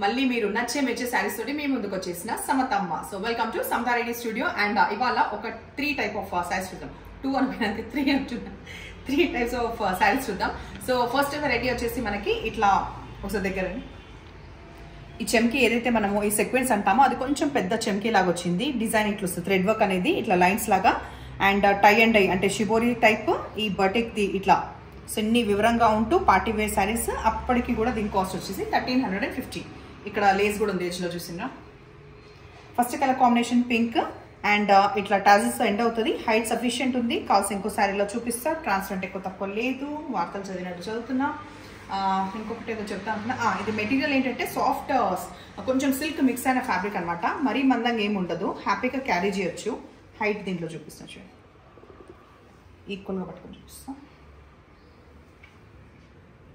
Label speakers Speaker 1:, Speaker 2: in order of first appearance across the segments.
Speaker 1: మళ్ళీ మీరు నచ్చే మెచ్చే శారీస్ తోటి మీ ముందుకు వచ్చేసిన Samatamma. So welcome to Samatha Reddy studio. And ఇవాళ ఒక 3 టైప్ ఆఫ్ శారీస్ చూద్దాం. 2 అనుకున్నాను, 3 అంటున్నాను. 3 టైప్స్ ఆఫ్ శారీస్ చూద్దాం. సో ఫస్ట్ వెరైటీ వచ్చేసి మనకి ఇట్లా ఒకసారి దగ్గర ఈ చెమ్కి ఏదైతే మనము ఈ సెక్వెన్స్ అంటామో అది కొంచెం పెద్ద చెమ్కి లాగా వచ్చింది. డిజైన్ ఇట్లా వస్తుంది, థ్రెడ్ వర్క్ అనేది ఇట్లా లైన్స్ లాగా. అండ్ టై అండ్ డై అంటే షిబోరి టైప్ ఈ బటిక్ది ఇట్లా సో ఇన్ని వివరంగా ఉంటూ పార్టీ వేర్ శారీస్. అప్పటికి కూడా దీని కాస్ట్ వచ్చేసి 1350. ఇక్కడ లేస్ కూడా ఉంది, ఏజ్లో చూసిందా. First colour combination pink and ఇట్లా టాజిల్స్ ఎండ్ అవుతుంది. హైట్ సఫిషియంట్ ఉంది. కాల్స్ ఇంకో శారీలో చూపిస్తా. ట్రాన్స్పరెంట్ ఎక్కువ తక్కువ లేదు. వార్తలు చదివినట్టు చదువుతున్నా. ఇంకొకటి ఏదో చెప్తా అనుకున్నా. ఇది మెటీరియల్ ఏంటంటే సాఫ్ట్ కొంచెం సిల్క్ మిక్స్ అయిన ఫ్యాబ్రిక్ అనమాట. మరీ మందంగా ఏమి ఉండదు, హ్యాపీగా క్యారీ చేయొచ్చు. హైట్ దీంట్లో చూపిస్తాను చూడండి, ఈక్వల్గా పట్టుకొని చూపిస్తాను.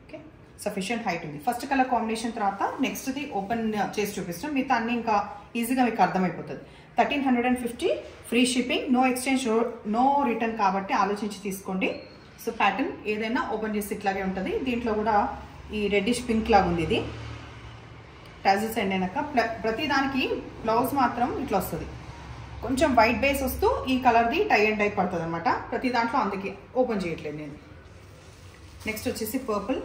Speaker 1: ఓకే, సఫిషియంట్ హైట్ ఉంది. ఫస్ట్ కలర్ కాంబినేషన్ తర్వాత నెక్స్ట్ది ఓపెన్ చేసి చూపిస్తాం. మిగతా అన్ని ఇంకా ఈజీగా మీకు అర్థమైపోతుంది. 1350 free shipping, no exchange, no return కాబట్టి ఆలోచించి తీసుకోండి. సో ప్యాటర్న్ ఏదైనా ఓపెన్ చేసి ఇట్లాగే ఉంటుంది. దీంట్లో కూడా ఈ రెడ్డిష్ పింక్ లాగా ఉంది. ఇది టాజిల్స్ ఎండ్ అయినాక ప్రతి దానికి బ్లౌజ్ మాత్రం ఇట్లా వస్తుంది. కొంచెం వైట్ బేస్ వస్తూ ఈ కలర్ది టై అండ్ డై పడుతుంది అనమాట ప్రతి దాంట్లో. అందుకే ఓపెన్ చేయట్లేదు నేను. నెక్స్ట్ వచ్చేసి పర్పుల్.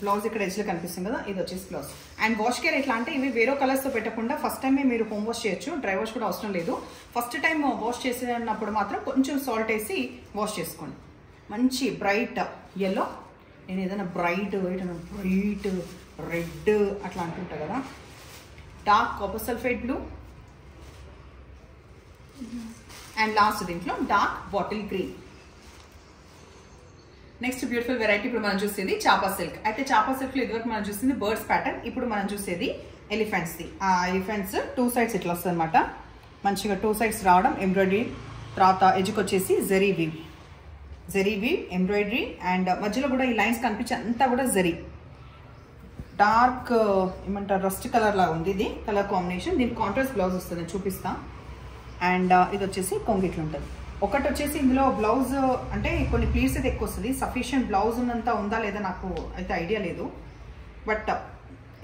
Speaker 1: బ్లౌజ్ ఇక్కడ ఎడ్జ్లో కనిపిస్తుంది కదా, ఇది వచ్చేసి బ్లౌజ్. అండ్ వాష్ కేర్ ఎట్లా అంటే ఇవి వేరే కలర్స్తో పెట్టకుండా ఫస్ట్ టైమే మీరు హోమ్ వాష్ చేయొచ్చు. డ్రై వాష్ కూడా అవసరం లేదు. ఫస్ట్ టైం వాష్ చేసినప్పుడు మాత్రం కొంచెం సాల్ట్ వేసి వాష్ చేసుకోండి. మంచి బ్రైట్ ఎల్లో. నేను ఏదైనా బ్రైట్ రెడ్ అట్లా అంటుంటా కదా. Dark copper sulphate blue. And last దీంట్లో dark bottle green. Next beautiful variety ఇప్పుడు మనం చూసేది చాపా సిల్క్. అయితే చాపా సిల్క్ లో ఇదివరకు మనం చూసింది బర్డ్స్ ప్యాటర్న్, ఇప్పుడు మనం చూసేది ఎలిఫెంట్స్ది. ఆ ఎలిఫెంట్స్ 2 సైడ్స్ ఇట్లా వస్తుంది అనమాట. మంచిగా 2 సైడ్స్ రావడం, ఎంబ్రాయిడరీ తర్వాత ఎడ్జ్కి వచ్చేసి జరీ వీవ్ ఎంబ్రాయిడరీ. అండ్ మధ్యలో కూడా ఈ లైన్స్ కనిపించే అంతా కూడా జరీ. డార్క్ ఏమంటారు రస్ట్ కలర్ లాగా ఉంది ఇది కలర్ కాంబినేషన్. దీనికి కాంట్రాస్ట్ బ్లౌజ్ వస్తుంది, చూపిస్తా. అండ్ ఇది వచ్చేసి కొంగిట్లు ఉంటుంది. ఒకటి వచ్చేసి ఇందులో బ్లౌజ్ అంటే కొన్ని ప్లీట్స్ అయితే ఎక్కువ వస్తుంది. సఫిషియంట్ బ్లౌజ్ ఉన్నంత ఉందా లేదా నాకు అయితే ఐడియా లేదు. బట్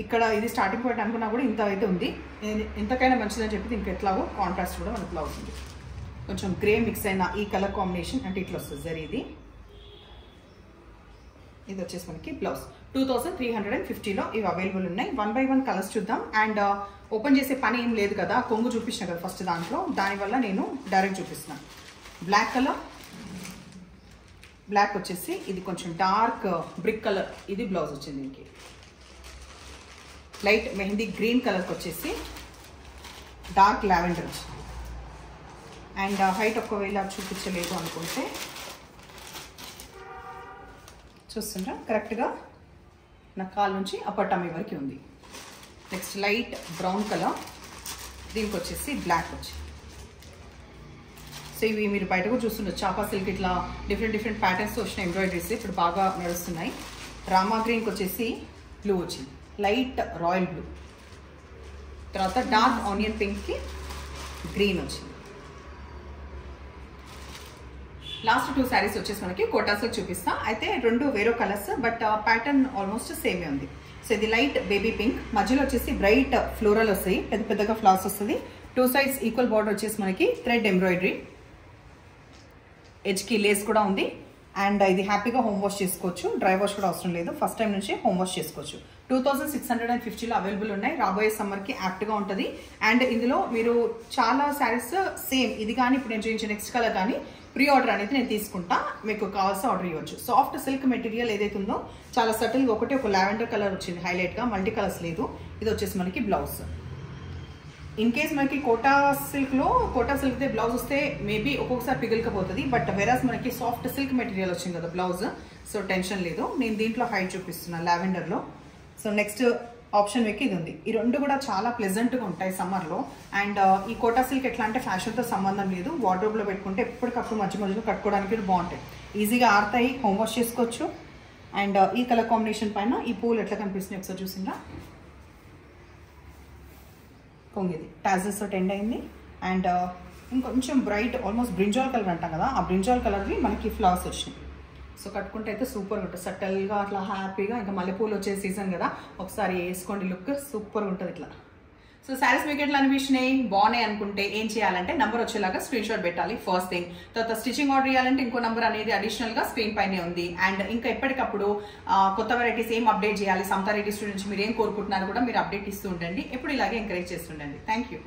Speaker 1: ఇక్కడ ఇది స్టార్టింగ్ పాయింట్ అనుకున్నా కూడా ఇంత అయితే ఉంది. ఇంతకైనా మంచిదని చెప్పి దీనికి ఎట్లాగో కాంట్రాస్ట్ కూడా మనకు బ్లౌజ్ ఉంది. కొంచెం గ్రే మిక్స్ అయిన ఈ కలర్ కాంబినేషన్ అంటే ఇట్లా వస్తుంది సరే. ఇది వచ్చేసి మనకి బ్లౌజ్ 2350లో ఇవి అవైలబుల్ ఉన్నాయి. 1 by 1 కలర్స్ చూద్దాం. అండ్ ఓపెన్ చేసే పని ఏం లేదు కదా, కొంగు చూపించిన కదా ఫస్ట్ దాంట్లో, దానివల్ల నేను డైరెక్ట్ చూపిస్తున్నాను. బ్లాక్ కలర్, బ్లాక్ వచ్చేసి ఇది కొంచెం డార్క్ బ్రిక్ కలర్, ఇది బ్లౌజ్ వచ్చింది. దీనికి లైట్ మెహందీ గ్రీన్ కలర్కి వచ్చేసి డార్క్ లావెండర్ వచ్చింది. అండ్ హైట్ ఒకవేళ చూపించలేదు అనుకుంటే చూస్తుంటా కరెక్ట్గా నా కాల్ నుంచి అప్పర్ టమ్మీ వరకు ఉంది. నెక్స్ట్ లైట్ బ్రౌన్ కలర్, దీనికి వచ్చేసి బ్లాక్ వచ్చింది. సో ఇవి మీరు బయట కూడా చూస్తున్నారు. చాపా సిల్క్ ఇట్లా డిఫరెంట్ ప్యాటర్న్స్ వచ్చిన ఎంబ్రాయిడరీస్ ఇప్పుడు బాగా నడుస్తున్నాయి. రామా గ్రీన్కి వచ్చేసి బ్లూ వచ్చింది, లైట్ రాయల్ బ్లూ. తర్వాత డార్క్ ఆనియన్ పింక్కి గ్రీన్ వచ్చింది. లాస్ట్ 2 శారీస్ వచ్చేసి మనకి కోటా సిల్క్ చూపిస్తా. అయితే 2 వేరే కలర్స్, బట్ ప్యాటర్న్ ఆల్మోస్ట్ సేమే ఉంది. సో ఇది లైట్ బేబీ పింక్, మధ్యలో వచ్చేసి బ్రైట్ ఫ్లోరల్ వస్తాయి, పెద్దగా ఫ్లవర్స్ వస్తుంది. 2 సైడ్స్ ఈక్వల్ బార్డర్ వచ్చేసి మనకి థ్రెడ్ ఎంబ్రాయిడరీ, ఎడ్జ్కి లేస్ కూడా ఉంది. అండ్ ఇది హ్యాపీగా హోమ్ వాష్ చేసుకోవచ్చు, డ్రై వాష్ కూడా అవసరం లేదు. ఫస్ట్ టైం నుంచి హోమ్ వాష్ చేసుకోవచ్చు. 2650లో అవైలబుల్ ఉన్నాయి. రాబోయే సమ్మర్కి యాప్ట్గా ఉంటుంది. అండ్ ఇందులో మీరు చాలా శారీస్ సేమ్ ఇది కానీ ఇప్పుడు నేను చూపించిన నెక్స్ట్ కలర్ కానీ ప్రీ ఆర్డర్ అనేది నేను తీసుకుంటా, మీకు కావాల్సిన ఆర్డర్ ఇవ్వచ్చు. సాఫ్ట్ సిల్క్ మెటీరియల్ ఏదైతే ఉందో చాలా సటిల్గా ఒక లావెండర్ కలర్ వచ్చింది హైలైట్గా, మల్టీ కలర్స్ లేదు. ఇది వచ్చేసి మనకి బ్లౌజ్. ఇన్ కేస్ మనకి కోటా సిల్క్దే బ్లౌజ్ వస్తే మేబీ ఒక్కొక్కసారి పిగిలికపోతుంది. బట్ వెరాస్ మనకి సాఫ్ట్ సిల్క్ మెటీరియల్ వచ్చింది కదా బ్లౌజ్, సో టెన్షన్ లేదు. నేను దీంట్లో హైట్ చూపిస్తున్నాను లావెండర్లో. సో నెక్స్ట్ ఆప్షన్ మీకు ఇది ఉంది. ఈ 2 కూడా చాలా ప్లెజెంట్గా ఉంటాయి సమ్మర్లో. అండ్ ఈ కోటా సిల్క్ ఎట్లా అంటే ఫ్యాషన్తో సంబంధం లేదు, వార్డ్రోబ్లో పెట్టుకుంటే ఎప్పటికప్పుడు మధ్యలో కట్టుకోవడానికి బాగుంటాయి, ఈజీగా ఆడతాయి, హోమ్ వాష్ చేసుకోవచ్చు. అండ్ ఈ కలర్ కాంబినేషన్ పైన ఈ పూలు ఎట్లా కనిపిస్తున్నాయి ఒకసారి చూసిందా. కొంగిది టాజెస్ తోటి ఎండ్ అయింది. అండ్ ఇంకొంచెం బ్రైట్ ఆల్మోస్ట్ బ్రింజాల్ కలర్ అంటాం కదా, ఆ బ్రింజాల్ కలర్వి మనకి ఫ్లవర్స్ వచ్చినాయి. సో కట్టుకుంటే అయితే సూపర్గా ఉంటుంది, సట్టల్గా అట్లా హ్యాపీగా. ఇంకా మల్లెపూలు వచ్చే సీజన్ కదా, ఒకసారి వేసుకోండి, లుక్ సూపర్గా ఉంటుంది ఇట్లా. సో శారీస్ మీకు ఎట్లా అనిపించినాయి, బాగున్నాయి అనుకుంటే ఏం చేయాలంటే నంబర్ వచ్చేలాగా స్క్రీన్ షాట్ పెట్టాలి ఫస్ట్ థింగ్. తర్వాత స్టిచింగ్ ఆర్డర్ చేయాలంటే ఇంకో నంబర్ అనేది అడిషనల్గా స్క్రీన్ పైనే ఉంది. అండ్ ఇంకా ఎప్పటికప్పుడు కొత్త వెరైటీస్ ఏం అప్డేట్ చేయాలి, సమతా రెడ్డి స్టూడియో నుంచి మీరు ఏం కోరుకుంటున్నారు కూడా మీరు అప్డేట్ ఇస్తూ ఉండండి. ఎప్పుడు ఇలాగే ఎంకరేజ్ చేస్తుండండి. Thank you.